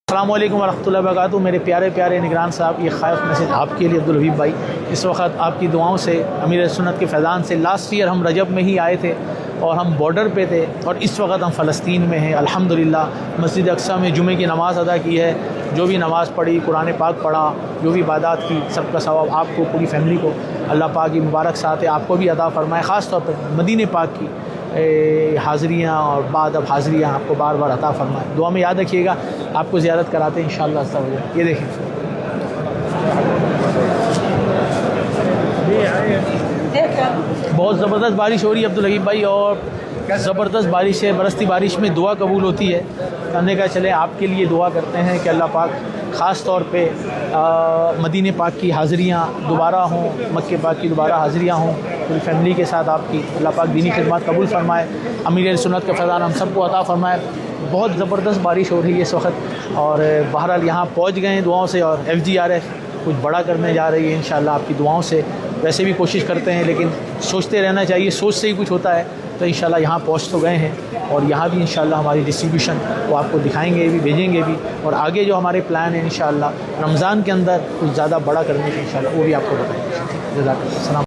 السلام علیکم ورحمۃ اللہ وبرکاتہ۔ میرے پیارے پیارے نگران صاحب، یہ خائف میسج آپ کے لیے عبدالحبیب بھائی۔ اس وقت آپ کی دعاؤں سے، امیر سنت کے فیضان سے، لاسٹ ایئر ہم رجب میں ہی آئے تھے اور ہم بارڈر پہ تھے، اور اس وقت ہم فلسطین میں ہیں الحمدللہ۔ مسجد اقصیٰ میں جمعے کی نماز ادا کی ہے، جو بھی نماز پڑھی، قرآن پاک پڑھا، جو بھی عبادات کی، سب کا ثواب آپ کو، پوری فیملی کو اللہ پاک کی مبارک ساتھ ہے، آپ کو بھی عطا فرمائے۔ خاص طور پہ مدینہ پاک کی حاضریاں اور بعد اب حاضریاں آپ کو بار بار عطا فرمائے۔ دعا میں یاد رکھیے گا، آپ کو زیارت کراتے ہیں انشاءاللہ عز و جل۔ یہ دیکھیں، بہت زبردست بارش ہو رہی ہے عبدالحبیب بھائی، اور زبردست بارش ہے، برستی بارش میں دعا قبول ہوتی ہے۔ ہم نے کہا چلے آپ کے لیے دعا کرتے ہیں کہ اللہ پاک خاص طور پہ مدینہ پاک کی حاضریاں دوبارہ ہوں، مکہ پاک کی دوبارہ حاضریاں ہوں پوری فیملی کے ساتھ آپ کی۔ اللہ پاک دینی خدمات قبول فرمائے، امیر سنت کا فیضان ہم سب کو عطا فرمائے۔ بہت زبردست بارش ہو رہی ہے اس وقت، اور بہرحال یہاں پہنچ گئے ہیں دعاؤں سے، اور FGRF کچھ بڑا کرنے جا رہی ہے انشاءاللہ آپ کی دعاؤں سے۔ ویسے بھی کوشش کرتے ہیں، لیکن سوچتے رہنا چاہیے، سوچ سے ہی کچھ ہوتا ہے۔ تو انشاءاللہ یہاں پہنچ تو گئے ہیں، اور یہاں بھی انشاءاللہ ہماری ڈسٹریبیوشن وہ آپ کو دکھائیں گے بھی، بھیجیں گے بھی، اور آگے جو ہمارے پلان ہیں انشاءاللہ رمضان کے اندر کچھ زیادہ بڑا کرنے کے انشاءاللہ وہ بھی آپ کو بتائیں گے۔ جزاک اللہ، السلام۔